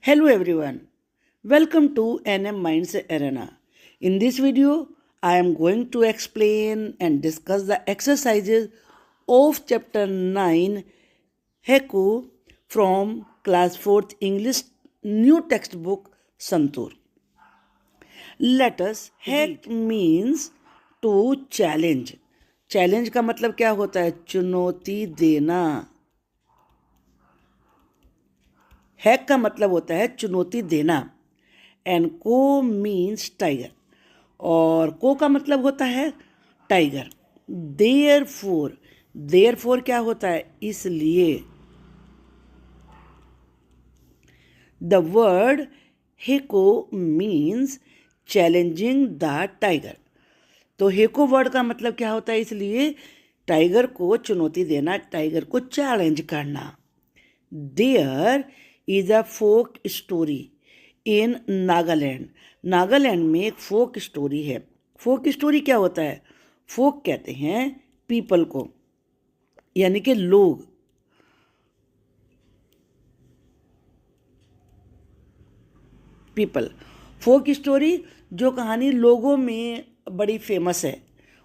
Hello everyone, welcome to NM Minds Arena. In this video, I am going to explain and discuss the exercises of chapter 9 Heku from class 4th English new textbook Santur. Let us Heck means to challenge. Challenge का मतलब क्या होता है? चुनौती देना. Hack का मतलब होता है चुनौती देना. एंड को मीन्स टाइगर, और को का मतलब होता है टाइगर. देयर फोर क्या होता है? इसलिए. द वर्ड हेको मीन्स चैलेंजिंग द टाइगर. तो हेको वर्ड का मतलब क्या होता है? इसलिए टाइगर को चुनौती देना, टाइगर को चैलेंज करना. There is a folk story in Nagaland. Nagaland में एक फोक स्टोरी है. फोक स्टोरी क्या होता है? फोक कहते हैं पीपल को, यानी कि लोग. पीपल. फोक स्टोरी जो कहानी लोगों में बड़ी फेमस है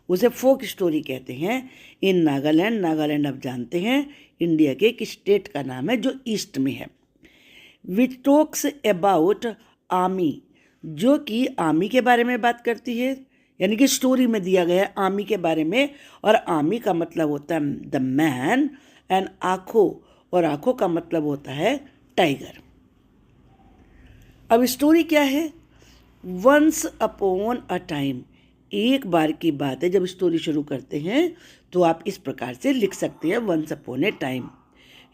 उसे फोक स्टोरी कहते हैं. इन नागालैंड, नागालैंड आप जानते हैं इंडिया के एक स्टेट का नाम है जो ईस्ट में है. विच टॉक्स अबाउट आर्मी, जो कि आर्मी के बारे में बात करती है, यानी कि स्टोरी में दिया गया है आर्मी के बारे में. और आर्मी का मतलब होता है द मैन, एंड आँखों, और आँखों का मतलब होता है टाइगर. अब स्टोरी क्या है? वंस अपॉन अ टाइम, एक बार की बात है. जब स्टोरी शुरू करते हैं तो आप इस प्रकार से लिख सकते हैं, once upon a time.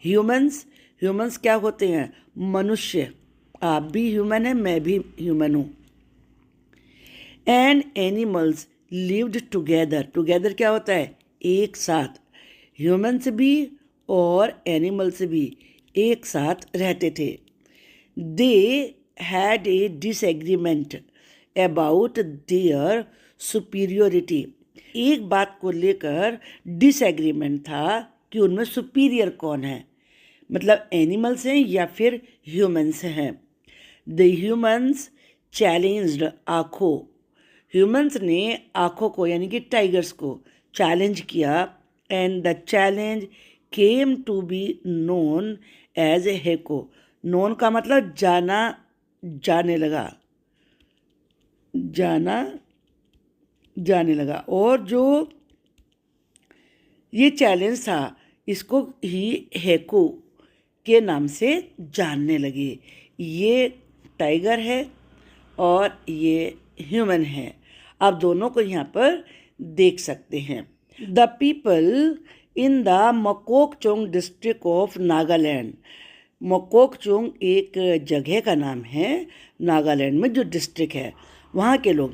Humans क्या होते हैं? मनुष्य. आप भी ह्यूमन हैं, मैं भी ह्यूमन हूँ. एंड एनिमल्स लिव्ड टुगेदर क्या होता है? एक साथ. ह्यूमन्स भी और एनिमल्स भी एक साथ रहते थे. They had a disagreement about their superiority. एक बात को लेकर डिसएग्रीमेंट था कि उनमें सुपीरियर कौन है, मतलब एनिमल्स हैं या फिर ह्यूमंस हैं. द ह्यूमंस चैलेंज्ड आँखों. ह्यूमंस ने आँखों को, यानी कि टाइगर्स को चैलेंज किया. And the challenge came to be known as हेको. नोन का मतलब जाना, जाने लगा. और जो ये चैलेंज था इसको ही हेको के नाम से जानने लगे. ये टाइगर है और ये ह्यूमन है. आप दोनों को यहाँ पर देख सकते हैं. The people in the Mokokchung district of Nagaland. Mokokchung एक जगह का नाम है नागालैंड में जो डिस्ट्रिक्ट है. वहाँ के लोग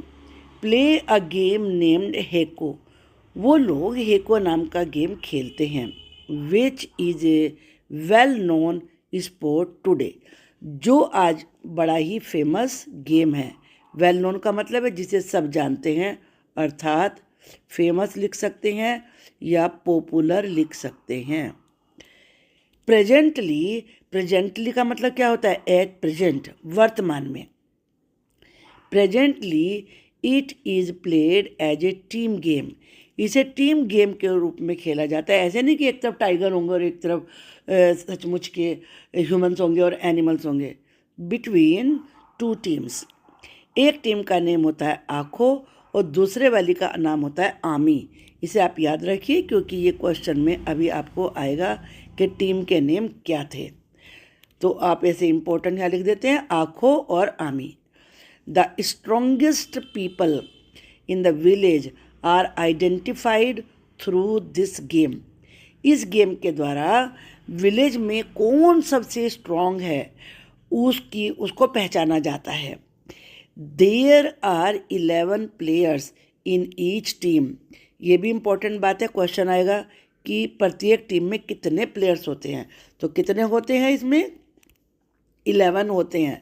प्ले अ गेम नेम्ड हेको. वो लोग हेको नाम का गेम खेलते हैं. Which is a well known sport today. जो आज बड़ा ही फेमस गेम है. वेल नोन का मतलब है जिसे सब जानते हैं, अर्थात फेमस लिख सकते हैं या पॉपुलर लिख सकते हैं. प्रेजेंटली का मतलब क्या होता है? एट प्रेजेंट, वर्तमान में. Presently it is played as a team game. इसे टीम गेम के रूप में खेला जाता है. ऐसे नहीं कि एक तरफ टाइगर होंगे और एक तरफ सचमुच के ह्यूमंस होंगे और एनिमल्स होंगे. Between two teams. एक टीम का नेम होता है आँखों और दूसरे वाली का नाम होता है आर्मी. इसे आप याद रखिए क्योंकि ये क्वेश्चन में अभी आपको आएगा कि टीम के नेम क्या थे. तो आप ऐसे इंपॉर्टेंट यहाँ लिख देते हैं, आँखों और army. The strongest people in the village are identified through this game. इस गेम के द्वारा विलेज में कौन सबसे स्ट्रॉन्ग है उसको पहचाना जाता है. There are 11 players in each team. ये भी इम्पोर्टेंट बात है, क्वेश्चन आएगा कि प्रत्येक टीम में कितने प्लेयर्स होते हैं. तो कितने होते हैं इसमें? 11 होते हैं.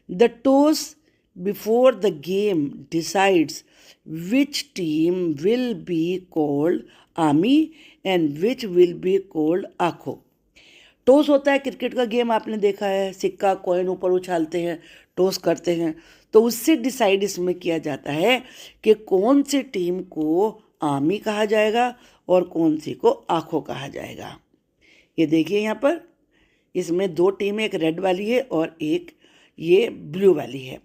The toss before the game decides which team will be called army and which will be called आँखों. टॉस होता है क्रिकेट का गेम, आपने देखा है, सिक्का कॉइन ऊपर उछालते हैं, टॉस करते हैं, तो उससे डिसाइड इसमें किया जाता है कि कौन सी टीम को आर्मी कहा जाएगा और कौन सी को आँखों कहा जाएगा। ये देखिए यहाँ पर, इसमें दो टीमें, एक रेड वाली है और एक ये ब्लू वाली है,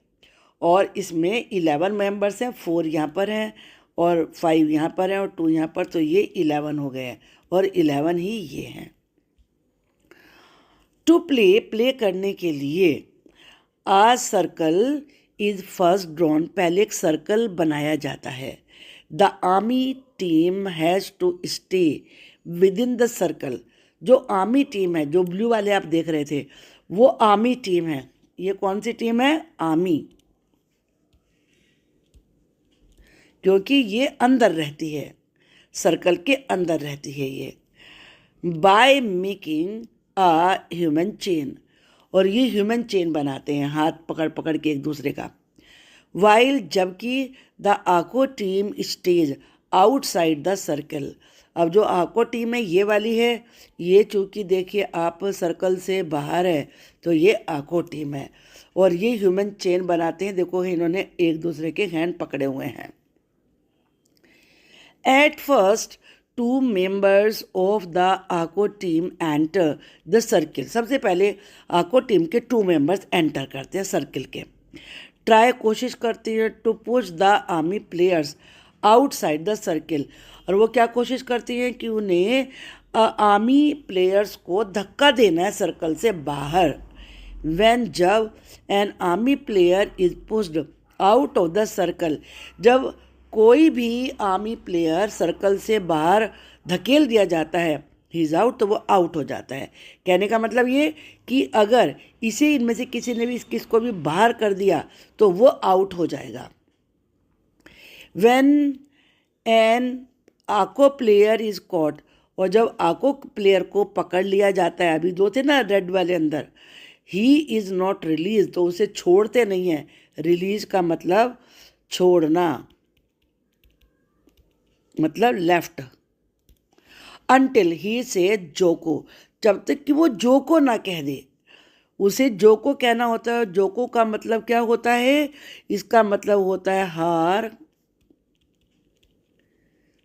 और इसमें 11 मेंबर्स हैं, 4 यहाँ पर हैं और 5 यहाँ पर हैं और 2 यहाँ पर, तो ये 11 हो गए और 11 ही ये हैं। टू प्ले करने के लिए a circle is first drawn, पहले एक सर्कल बनाया जाता है। The army team has to stay within the circle, जो आर्मी टीम है, जो ब्लू वाले आप देख रहे थे, वो आर्मी टीम है। ये कौन सी टीम है? आर्मी, क्योंकि ये अंदर रहती है, सर्कल के अंदर रहती है ये। By making a human chain, और ये ह्यूमन चेन बनाते हैं हाथ पकड़ पकड़ के एक दूसरे का। वाइल, जबकि द आको team stage outside the circle, अब जो आको टीम है ये वाली है, ये चूँकि देखिए आप सर्कल से बाहर है तो ये आको टीम है, और ये ह्यूमन चेन बनाते हैं। देखो इन्होंने एक दूसरे के हैंड पकड़े हुए हैं। At first 2 members of the आको टीम एंटर द सर्किल, सबसे पहले आको टीम के 2 members एंटर करते हैं सर्किल के। ट्राई, कोशिश करती है, to push the army players outside the circle, और वो क्या कोशिश करती हैं कि उन्हें आर्मी प्लेयर्स को धक्का देना है सर्कल से बाहर। व्हेन, जब an army player is pushed out of the circle, जब कोई भी आर्मी प्लेयर सर्कल से बाहर धकेल दिया जाता है, ही इज़ आउट, तो वो आउट हो जाता है। कहने का मतलब ये कि अगर इसे इनमें से किसी ने भी किसको भी बाहर कर दिया तो वो आउट हो जाएगा। व्हेन एन आको प्लेयर इज कॉट, और जब आको प्लेयर को पकड़ लिया जाता है, अभी दो थे ना रेड वाले अंदर, ही इज़ नॉट रिलीज, तो उसे छोड़ते नहीं हैं। रिलीज का मतलब छोड़ना, मतलब लेफ्ट। अनटिल ही से जोको, जब तक कि वो जोको ना कह दे, उसे जोको कहना होता है। जोको का मतलब क्या होता है? इसका मतलब होता है हार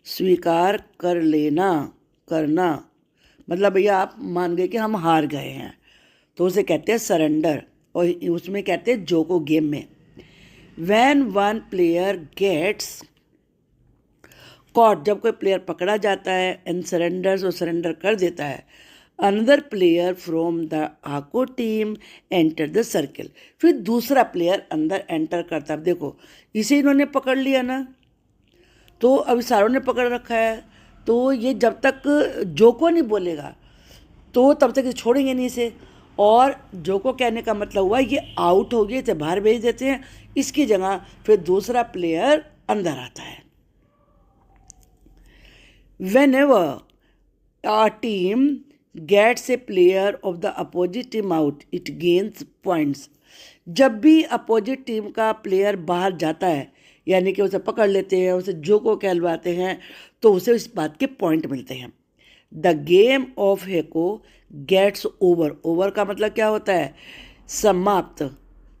स्वीकार कर लेना, करना, मतलब भैया आप मान गए कि हम हार गए हैं, तो उसे कहते हैं सरेंडर, और उसमें कहते हैं जोको गेम में। When one player gets caught, जब कोई प्लेयर पकड़ा जाता है, एंड सरेंडर्स, और सरेंडर कर देता है, अनदर प्लेयर फ्रॉम द आको टीम एंटर द सर्किल, फिर दूसरा प्लेयर अंदर एंटर करता है। अब देखो इसे इन्होंने पकड़ लिया ना, तो अब सारों ने पकड़ रखा है, तो ये जब तक जोको नहीं बोलेगा तो तब तक छोड़ेंगे नहीं इसे, और जोको कहने का मतलब हुआ ये आउट हो गया, इसे बाहर भेज देते हैं, इसकी जगह फिर दूसरा प्लेयर अंदर आता है। Whenever a team gets a player of the opposite team out, it gains points. जब भी अपोजिट टीम का प्लेयर बाहर जाता है, यानी कि उसे पकड़ लेते हैं, उसे जोको कहलवाते हैं, तो उसे इस बात के पॉइंट मिलते हैं। द गेम ऑफ हेको गेट्स ओवर, ओवर का मतलब क्या होता है? समाप्त।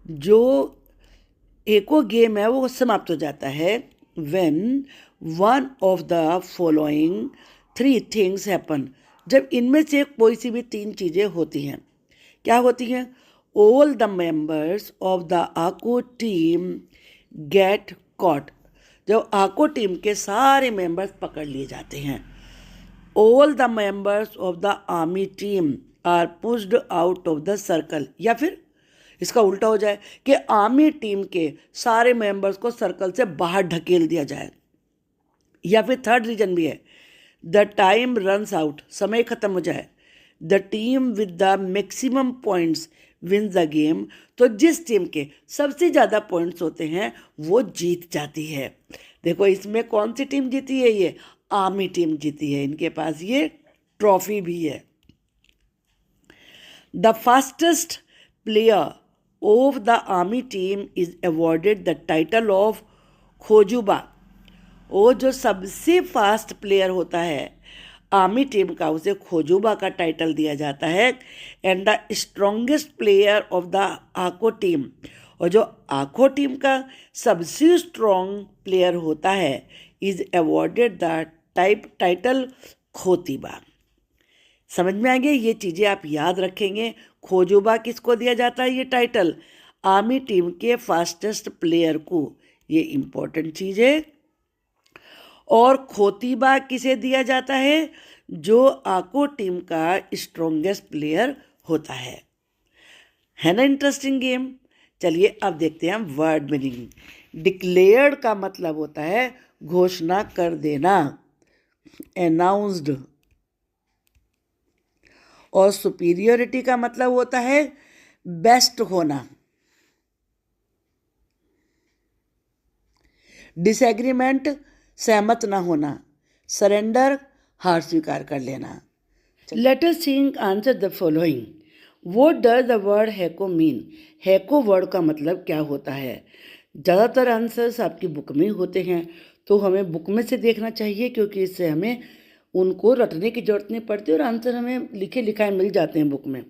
जो एको गेम है वो समाप्त हो जाता है। When one of the following 3 things happen, जब इनमें से कोई सी भी 3 चीज़ें होती हैं। क्या होती हैं? All the members of the आको टीम गेट कॉट, जब आको टीम के सारे मेंबर्स पकड़ लिए जाते हैं। All the members of the army team are pushed out of the circle, या फिर इसका उल्टा हो जाए कि आर्मी टीम के सारे मेंबर्स को सर्कल से बाहर ढकेल दिया जाए। या फिर थर्ड रीजन भी है, द टाइम रन्स आउट, समय खत्म हो जाए। The team with the maximum points wins the game, तो जिस टीम के सबसे ज़्यादा पॉइंट्स होते हैं वो जीत जाती है। देखो इसमें कौन सी टीम जीती है? ये आर्मी टीम जीती है, इनके पास ये ट्रॉफी भी है। The fastest player of the army team is awarded the title of खोजुबा, वो जो सबसे फास्ट प्लेयर होता है आर्मी टीम का उसे खोजुबा का टाइटल दिया जाता है। And the strongest player of the आको टीम, और जो आको टीम का सबसे स्ट्रॉन्ग प्लेयर होता है, इज अवॉर्डेड द टाइटल खोतिबा। समझ में आ गया? ये चीज़ें आप याद रखेंगे। खोजुबा किसको दिया जाता है ये टाइटल? आर्मी टीम के फास्टेस्ट प्लेयर को। ये इम्पोर्टेंट चीज़ है। और खोतिबा किसे दिया जाता है? जो आको टीम का स्ट्रॉन्गेस्ट प्लेयर होता है ना? Interesting game. चलिए अब देखते हैं हम वर्ड मीनिंग। डिक्लेयर्ड का मतलब होता है घोषणा कर देना, अनाउंस्ड। और सुपीरियरिटी का मतलब होता है बेस्ट होना। डिसएग्रीमेंट सहमत ना होना। सरेंडर हार स्वीकार कर लेना। Let us think answer the following. What does the word हैको मीन? हैको वर्ड का मतलब क्या होता है? ज़्यादातर आंसर्स आपकी बुक में होते हैं, तो हमें बुक में से देखना चाहिए, क्योंकि इससे हमें उनको रटने की जरूरत नहीं पड़ती और आंसर हमें लिखे लिखाए मिल जाते हैं बुक में।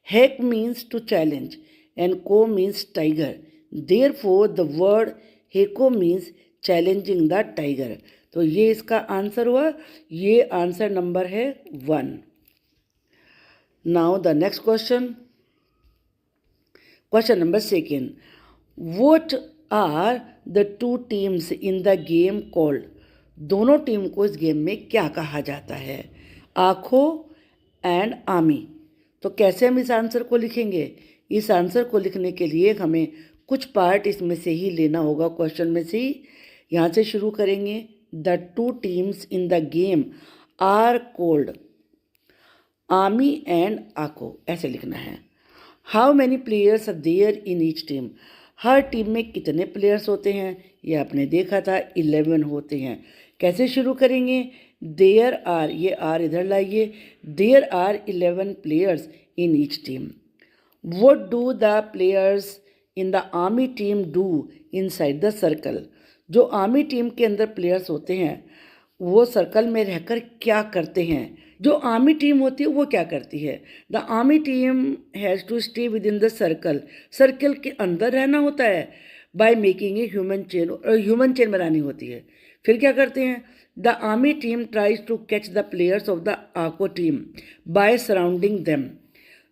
हैक मीन्स टू चैलेंज एंड को means tiger. Therefore the word हेको मीन्स चैलेंजिंग द टाइगर। तो ये इसका आंसर हुआ। ये आंसर नंबर है 1। Now the next question, question number 2। What are the two teams in the game called? दोनों team को इस गेम में क्या कहा जाता है? आखो एंड आमी। तो कैसे हम इस आंसर को लिखेंगे? इस आंसर को लिखने के लिए हमें कुछ पार्ट इसमें से ही लेना होगा, क्वेश्चन में से ही। यहाँ से शुरू करेंगे। The two teams in the game are called army and आको, ऐसे लिखना है। How many players are there in each team? हर टीम में कितने प्लेयर्स होते हैं? ये आपने देखा था, 11 होते हैं। कैसे शुरू करेंगे? देयर आर, ये आर इधर लाइए। There are 11 players in each team. What do the players in the army team do inside the circle? जो आर्मी टीम के अंदर प्लेयर्स होते हैं वो सर्कल में रहकर क्या करते हैं? जो आर्मी टीम होती है वो क्या करती है? The army team has to stay within the circle. Circle के अंदर रहना होता है। By making a human chain, human chain बनानी होती है। फिर क्या करते हैं? The army team tries to catch the players of the आको टीम बाय सराउंडिंग देम।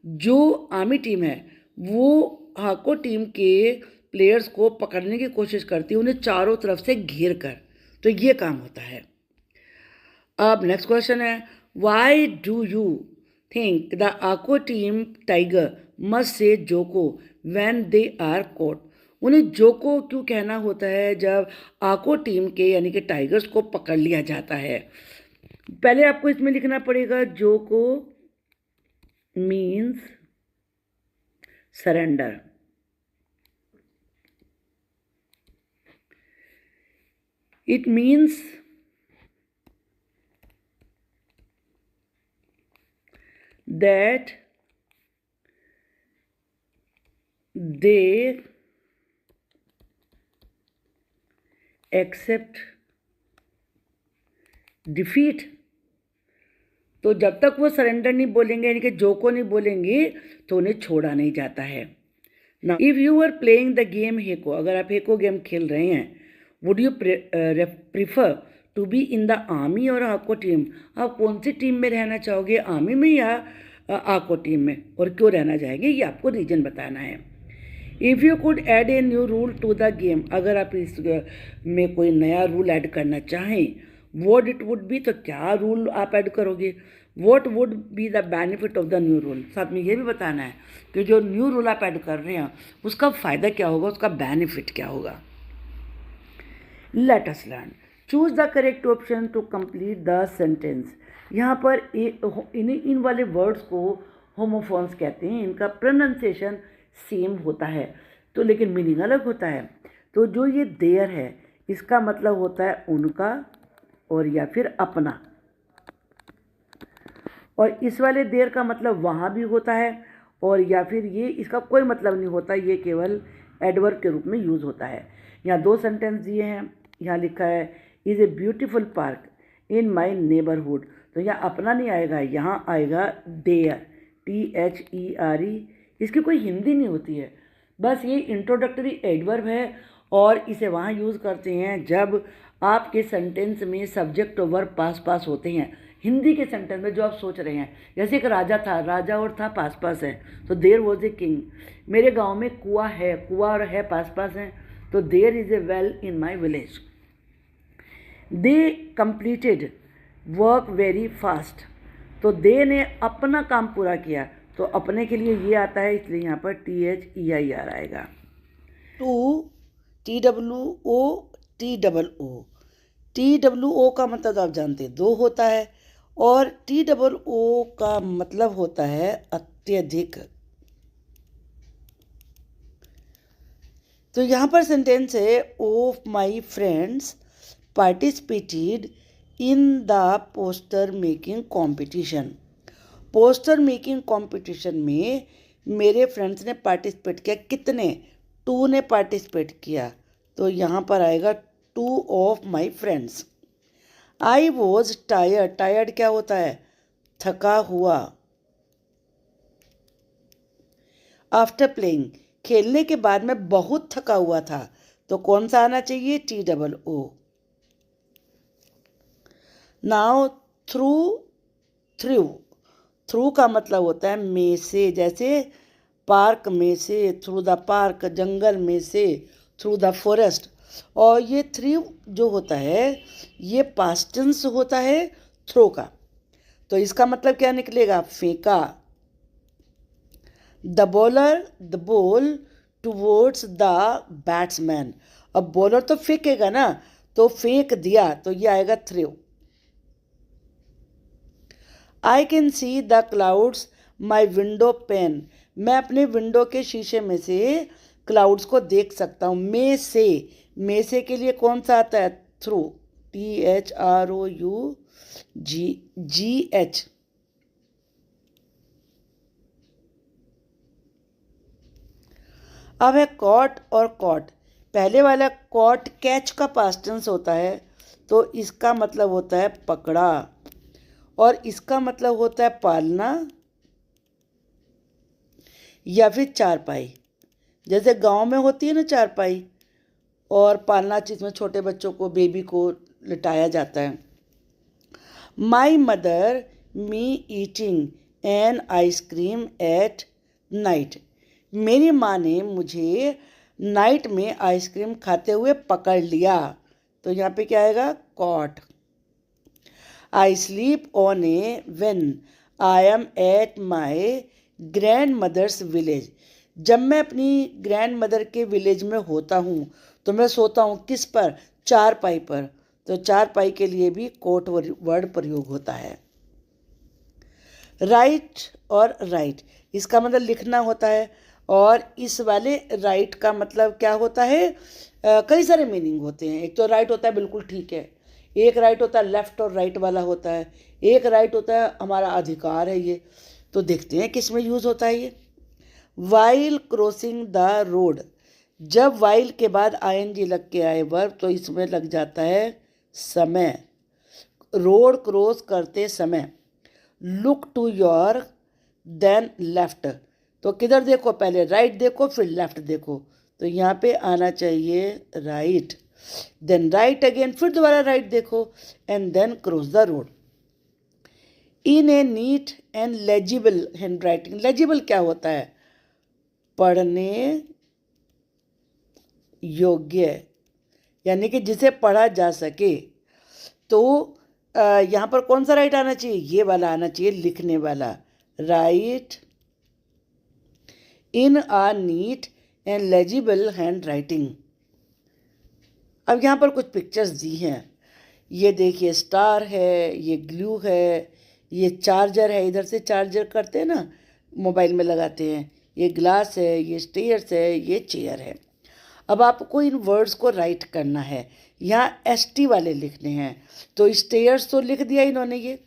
जो आर्मी टीम है वो आको टीम के प्लेयर्स को पकड़ने की कोशिश करती है, उन्हें चारों तरफ से घेर कर। तो ये काम होता है। अब नेक्स्ट क्वेश्चन है, why do you think the आको टीम टाइगर मस्ट से जोको व्हेन दे आर कॉट? उन्हें जोको क्यों कहना होता है जब आको टीम के यानी कि टाइगर्स को पकड़ लिया जाता है? पहले आपको इसमें लिखना पड़ेगा जोको means surrender. It means that they accept defeat। तो जब तक वो सरेंडर नहीं बोलेंगे यानी कि जो को नहीं बोलेंगे तो उन्हें छोड़ा नहीं जाता है ना। If you are playing the game हेको, अगर आप हेको गेम खेल रहे हैं, would you prefer to be in the army और आको टीम? आप कौन सी टीम में रहना चाहोगे, आर्मी में या आको टीम में, और क्यों रहना चाहेंगे, ये आपको रीजन बताना है। If you could add a new rule to the game, अगर आप इस में कोई नया रूल ऐड करना चाहें, व्हाट इट वुड बी, तो क्या रूल आप ऐड करोगे? What would be the benefit of the new rule? साथ में ये भी बताना है कि जो न्यू रूल आप ऐड कर रहे हैं उसका फ़ायदा क्या होगा, उसका बेनिफिट क्या होगा। Let us learn. Choose the correct option to complete the sentence. यहाँ पर इन वाले वर्ड्स को होमोफोन्स कहते हैं। इनका प्रोनाउंसिएशन सेम होता है तो लेकिन मीनिंग अलग होता है। तो जो ये देयर है इसका मतलब होता है उनका और या फिर अपना, और इस वाले देयर का मतलब वहाँ भी होता है और या फिर ये इसका कोई मतलब नहीं होता, ये केवल एडवर्ब के रूप में यूज़ होता है। यहाँ 2 सेंटेंस दिए हैं। यहाँ लिखा है is a beautiful park in my neighbourhood. तो यहाँ अपना नहीं आएगा, यहाँ आएगा देयर, THERE। इसकी कोई हिंदी नहीं होती है, बस ये इंट्रोडक्टरी एडवर्ब है और इसे वहाँ यूज़ करते हैं जब आपके सेंटेंस में सब्जेक्ट और वर्ब पास पास होते हैं। हिंदी के सेंटेंस में जो आप सोच रहे हैं, जैसे एक राजा था, राजा और था पास पास है, तो देयर वॉज ए किंग। मेरे गांव में कुआं है, कुआं और है पास पास है, तो there is a well in my village. They completed work very fast, तो दे ने अपना काम पूरा किया, तो अपने के लिए ये आता है, इसलिए यहाँ पर THEIR आएगा। टू, TWO, TWO का मतलब आप जानते हैं 2 होता है, और TOO का मतलब होता है अत्यधिक। तो यहाँ पर सेंटेंस है, of my friends participated in the poster making competition. Poster making competition में मेरे फ्रेंड्स ने पार्टिसिपेट किया। कितने? 2 ने पार्टिसिपेट किया, तो यहाँ पर आएगा 2 of my friends. I was tired, tired क्या होता है? थका हुआ। आफ्टर प्लेइंग, खेलने के बाद मैं बहुत थका हुआ था, तो कौन सा आना चाहिए? TOO। Now through, through, through का मतलब होता है में से, जैसे पार्क में से, थ्रू द पार्क, जंगल में से, थ्रू द फॉरेस्ट। और ये थ्रू जो होता है ये पास्ट टेंस होता है थ्रो का, तो इसका मतलब क्या निकलेगा? फेंका। The bowler, the ball towards the batsman. अब बॉलर तो फेंकेगा ना, तो फेंक दिया, तो ये आएगा throw. I can see the clouds my window pane, मैं अपने विंडो के शीशे में से क्लाउड्स को देख सकता हूँ। में से के लिए कौन सा आता है? Through, THROUGH। अब है कॉट और कॉट। पहले वाला कॉट कैच का पास्ट टेंस होता है, तो इसका मतलब होता है पकड़ा, और इसका मतलब होता है पालना या फिर चारपाई। जैसे गांव में होती है ना चारपाई, और पालना जिसमें छोटे बच्चों को, बेबी को लिटाया जाता है। My mother me eating an ice cream at night, मेरी माँ ने मुझे नाइट में आइसक्रीम खाते हुए पकड़ लिया, तो यहाँ पे क्या आएगा? Caught. I sleep on a when I am at my grandmother's village, जब मैं अपनी ग्रैंड मदर के विलेज में होता हूँ तो मैं सोता हूँ किस पर? चारपाई पर, तो चारपाई के लिए भी कोट वर्ड प्रयोग होता है। राइट और राइट, इसका मतलब लिखना होता है, और इस वाले राइट का मतलब क्या होता है? कई सारे मीनिंग होते हैं। एक तो राइट होता है बिल्कुल ठीक है, एक राइट होता है लेफ्ट और राइट वाला होता है, एक राइट होता है हमारा अधिकार है ये। तो देखते हैं किस में यूज़ होता है ये। वाइल क्रॉसिंग द रोड, जब वाइल के बाद ING लग के आए वर्ब, तो इसमें लग जाता है समय। रोड क्रॉस करते समय। Look to your then left, तो किधर देखो? पहले राइट देखो फिर लेफ्ट देखो, तो यहाँ पे आना चाहिए राइट। देन राइट अगेन, फिर दोबारा राइट देखो, and then cross the road. In a neat and legible handwriting, legible क्या होता है? पढ़ने योग्य, यानी कि जिसे पढ़ा जा सके। तो यहाँ पर कौन सा राइट आना चाहिए? ये वाला आना चाहिए, लिखने वाला। Write in a neat and legible handwriting. अब यहाँ पर कुछ पिक्चर्स दी हैं, ये देखिए स्टार है, ये ग्लू है, ये चार्जर है, इधर से चार्जर करते हैं ना, मोबाइल में लगाते हैं, ये ग्लास है, ये स्टेयर्स है, ये चेयर है। अब आपको इन वर्ड्स को राइट करना है, यहाँ ST वाले लिखने हैं, तो स्टेयर्स तो लिख दिया इन्होंने ये।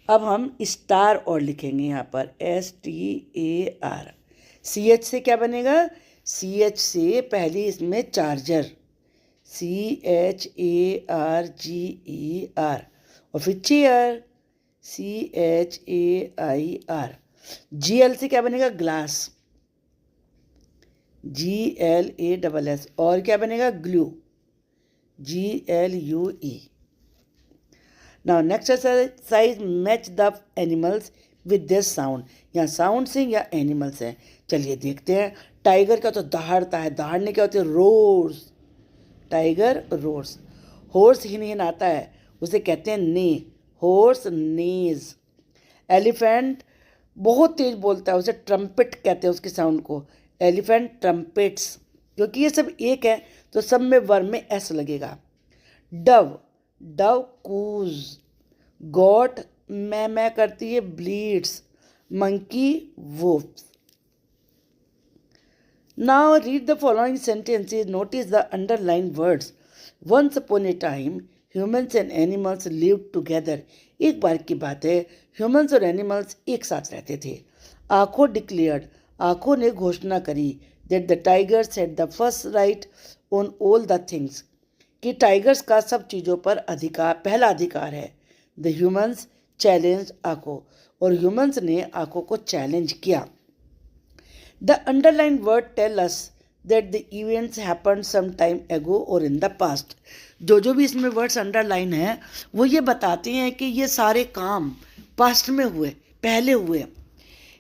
अब हम स्टार और लिखेंगे यहाँ पर STAR। CH से क्या बनेगा? CH से पहले इसमें चार्जर, CHARGER, और फिर चेयर CHAIR। GLC क्या बनेगा? Glass, GLASS। और क्या बनेगा? Glue, GLUE। Now next exercise, match the animals with this sound. यहाँ साउंड सिंग या एनिमल्स है। चलिए देखते हैं। टाइगर क्या होता है? दहाड़ता है। दहाड़ने क्या होते हैं? रोर्स। Tiger roars. हॉर्स हिन हिन आता है, उसे कहते हैं ने, हॉर्स नेज। एलिफेंट बहुत तेज बोलता है, उसे ट्रम्पेट कहते हैं उसके साउंड को, एलिफेंट ट्रम्पेट्स। क्योंकि ये सब एक है तो सब में वर्ब में एस लगेगा। Dove, Dove कूज। गॉट मैं करती है, bleeds. Monkey woofs. Now read the following sentences. Notice the underlined words. Once upon a time, humans and animals lived together. एक बार की बात है, humans और animals एक साथ रहते थे। आखो declared, आखो ने घोषणा करी that the tigers had the first right on all the things, कि टाइगर्स का सब चीज़ों पर अधिकार, पहला अधिकार है। The humans challenged आखो, और humans ने आखो को चैलेंज किया। The underlined word tell us that the events happened some time ago or in the past. जो भी इसमें वर्ड्स अंडरलाइन हैं वो ये बताते हैं कि ये सारे काम पास्ट में हुए, पहले हुए।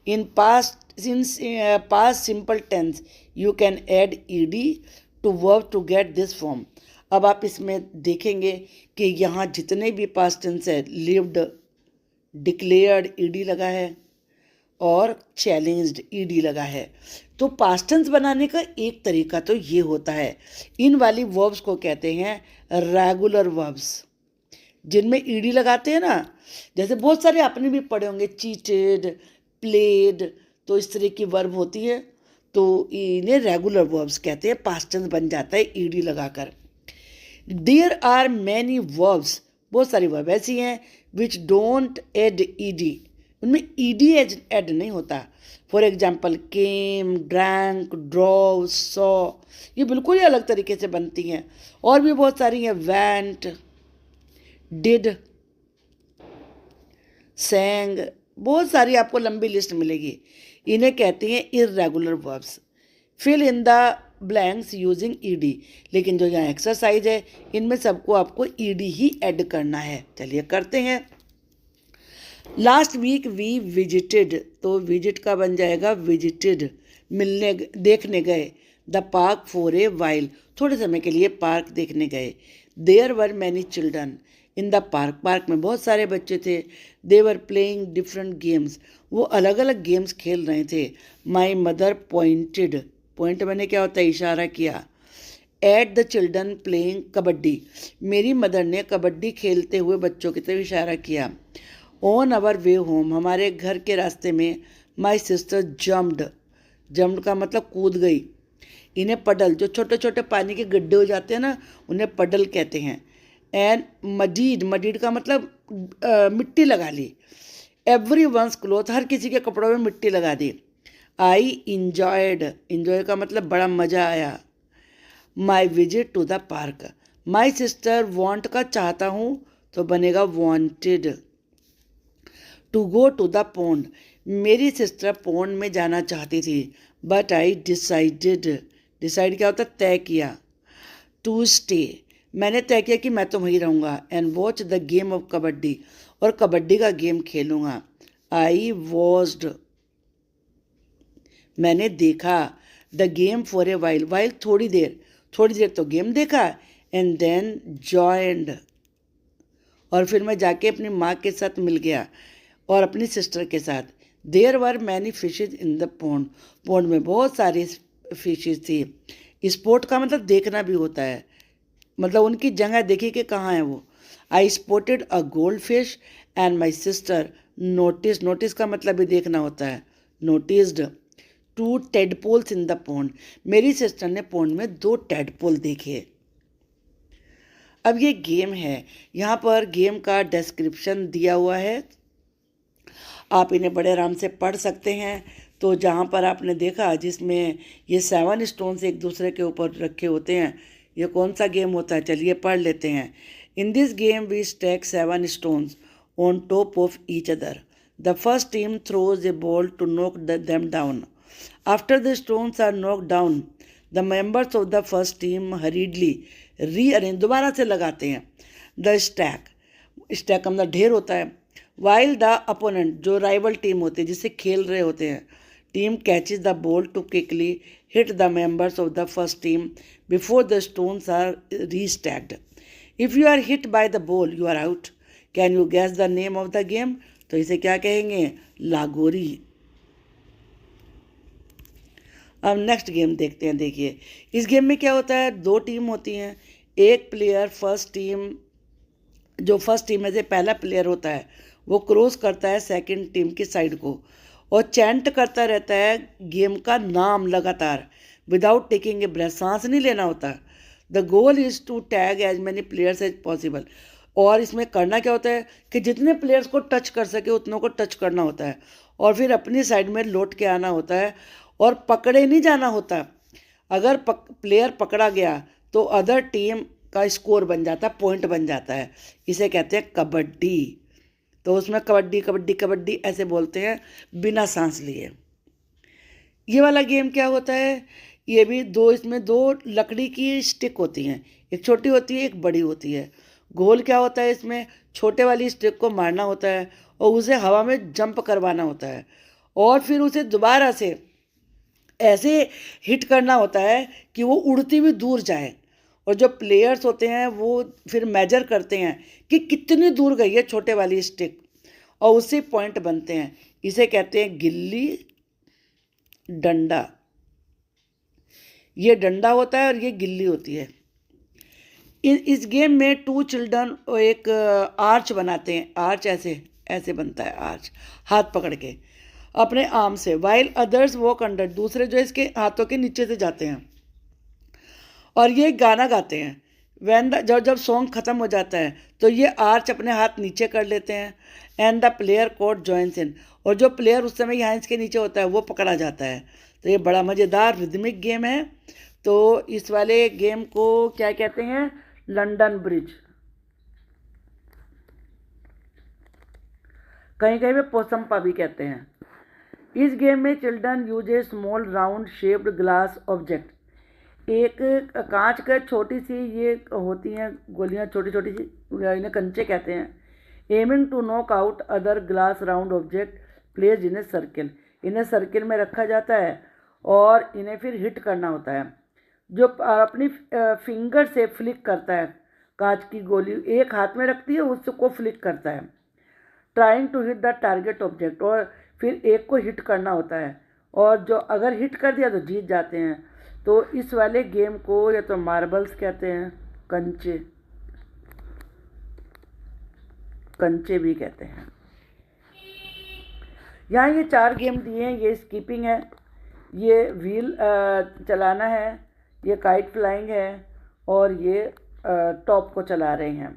In past, since past simple tense you can add ed to verb to get this form. अब आप इसमें देखेंगे कि यहाँ जितने भी पास्ट टेंस है, लिव्ड, डिक्लेयर्ड ed लगा है और चैलेंज्ड ed लगा है। तो पास्ट टेंस बनाने का एक तरीका तो ये होता है, इन वाली वर्ब्स को कहते हैं रेगुलर वर्ब्स, जिनमें ed लगाते हैं ना। जैसे बहुत सारे आपने भी पढ़े होंगे, चीटेड, प्लेड, तो इस तरह की वर्ब होती है, तो इन्हें रेगुलर वर्ब्स कहते हैं। पास्ट टेंस बन जाता है ed लगाकर। देयर आर मैनी वर्ब्स, बहुत सारी वर्ब ऐसी हैं विच डोंट एड ed, उनमें ed ऐड नहीं होता। For example came, drank, drove, saw, ये बिल्कुल ही अलग तरीके से बनती हैं। और भी बहुत सारी हैं, वेंट, डिड, सैंग, बहुत सारी आपको लंबी लिस्ट मिलेगी। इन्हें कहते हैं irregular verbs. Fill in the blanks using ed, लेकिन जो यहाँ एक्सरसाइज है इनमें सबको आपको ed ही ऐड करना है। चलिए करते हैं। लास्ट वीक वी विजिटेड, तो विजिट का बन जाएगा विजिटेड, मिलने, देखने गए। The park for a while, थोड़े समय के लिए पार्क देखने गए। There were many children in the park, park में बहुत सारे बच्चे थे। They were playing different games, वो अलग अलग गेम्स खेल रहे थे। माई मदर पॉइंटेड, पॉइंट मैंने क्या होता है? इशारा किया। At the children playing kabaddi, मेरी मदर ने कबड्डी खेलते हुए बच्चों की तरफ इशारा किया। ऑन आवर वे होम, हमारे घर के रास्ते में। माई सिस्टर जम्प्ड, जम्प्ड का मतलब कूद गई। इन्हें पडल, जो छोटे छोटे पानी के गड्ढे हो जाते हैं ना, उन्हें पडल कहते हैं। एंड मडीड, मडीड का मतलब मिट्टी लगा ली। एवरी वंस क्लोथ, हर किसी के कपड़ों में मिट्टी लगा दी। आई इंजॉयड, इंजॉय का मतलब बड़ा मज़ा आया। My visit to the park, my sister want का चाहता हूँ तो बनेगा wanted. To go to the pond, मेरी सिस्टर पोंड में जाना चाहती थी। बट आई डिसाइडेड, डिसाइड क्या होता है? तय किया। टू स्टे, मैंने तय किया कि मैं तो वहीं रहूँगा। And watch the game of kabaddi, और कबड्डी का गेम खेलूँगा। आई वॉच्ड, मैंने देखा। The game for a while, while थोड़ी देर, थोड़ी देर तो गेम देखा। एंड देन जॉइंड, और फिर मैं जाके अपनी माँ के साथ मिल गया और अपनी सिस्टर के साथ। There were many fishes in the pond, pond में बहुत सारी फिशेज थी। स्पॉट का मतलब देखना भी होता है, मतलब उनकी जगह देखी कि कहाँ है वो। I spotted a gold fish and my sister notice, notice का मतलब भी देखना होता है, noticed. Two tadpoles in the pond, मेरी सिस्टर ने पोंड में 2 टेडपोल देखे। अब ये गेम है, यहाँ पर गेम का डिस्क्रिप्शन दिया हुआ है, आप इन्हें बड़े आराम से पढ़ सकते हैं। तो जहाँ पर आपने देखा जिसमें ये 7 स्टोन्स एक दूसरे के ऊपर रखे होते हैं, ये कौन सा गेम होता है? चलिए पढ़ लेते हैं। In this game we stack 7 stones on top of each other. The first team throws a ball to knock them down. After the stones are knocked down, the members of the first team hurriedly rearrange, दोबारा से लगाते हैं, the stack. Stack का मतलब ढेर होता है. While the opponent, जो राइवल टीम होती है जिससे खेल रहे होते हैं, team catches the ball to quickly hit the members of the first team before the stones are restacked. If you are hit by the ball you are out. Can you guess the name of the game? तो इसे क्या कहेंगे? लागोरी. अब next game देखते हैं. देखिए इस game में क्या होता है, दो टीम होती हैं. एक प्लेयर जो फर्स्ट टीम में से पहला प्लेयर होता है वो क्रॉस करता है सेकंड टीम की साइड को और चैंट करता रहता है गेम का नाम लगातार विदाउट टेकिंग ए ब्रेथ. सांस नहीं लेना होता. The goal is to tag as many players as possible. और इसमें करना क्या होता है कि जितने प्लेयर्स को टच कर सके उतनों को टच करना होता है और फिर अपनी साइड में लौट के आना होता है और पकड़े नहीं जाना होता. अगर प्लेयर पकड़ा गया तो अदर टीम का स्कोर बन जाता है, पॉइंट बन जाता है. इसे कहते हैं कबड्डी. तो उसमें कबड्डी कबड्डी कबड्डी ऐसे बोलते हैं बिना सांस लिए. ये वाला गेम क्या होता है, ये भी इसमें दो लकड़ी की स्टिक होती हैं, एक छोटी होती है एक बड़ी होती है. गोल क्या होता है, इसमें छोटे वाली स्टिक को मारना होता है और उसे हवा में जंप करवाना होता है और फिर उसे दोबारा से ऐसे हिट करना होता है कि वो उड़ती हुई दूर जाए. और जो प्लेयर्स होते हैं वो फिर मेजर करते हैं कि कितनी दूर गई है छोटे वाली स्टिक और उससे पॉइंट बनते हैं. इसे कहते हैं गिल्ली डंडा. ये डंडा होता है और ये गिल्ली होती है. इस गेम में 2 चिल्ड्रन एक आर्च बनाते हैं. आर्च ऐसे बनता है आर्च, हाथ पकड़ के अपने आर्म से. वाइल अदर्स वॉक अंडर, दूसरे जो इसके हाथों के नीचे से जाते हैं और ये गाना गाते हैं. जब सॉन्ग ख़त्म हो जाता है तो ये आर्च अपने हाथ नीचे कर लेते हैं and the player code joins in. और जो प्लेयर उस समय यहाँ इसके नीचे होता है वो पकड़ा जाता है. तो ये बड़ा मज़ेदार रिदमिक गेम है. तो इस वाले गेम को क्या कहते हैं? London bridge. कहीं कहीं में पोसम्पा भी कहते हैं. इस गेम में children use a small round shaped glass object. एक कांच का छोटी सी ये होती हैं गोलियां, छोटी छोटी सी, इन्हें कंचे कहते हैं. Aiming to knock out other glass round object place in a circle. इन्हें सर्किल में रखा जाता है और इन्हें फिर हिट करना होता है. जो अपनी फिंगर से फ्लिक करता है कांच की गोली, एक हाथ में रखती है उसको फ्लिक करता है. Trying to hit the target object, और फिर एक को हिट करना होता है और जो अगर हिट कर दिया तो जीत जाते हैं. तो इस वाले गेम को या तो मार्बल्स कहते हैं, कंचे भी कहते हैं. यहाँ ये 4 गेम दिए हैं. ये स्कीपिंग है, ये व्हील चलाना है, ये काइट फ्लाइंग है और ये टॉप को चला रहे हैं.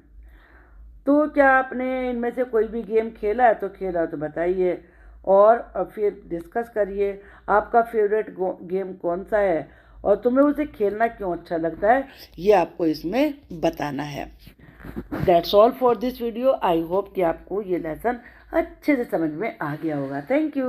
तो क्या आपने इनमें से कोई भी गेम खेला है? तो खेला तो बताइए और फिर डिस्कस करिए आपका फेवरेट गेम कौन सा है और तुम्हें उसे खेलना क्यों अच्छा लगता है, ये आपको इसमें बताना है. That's all for this video. I hope कि आपको ये लेसन अच्छे से समझ में आ गया होगा. Thank you.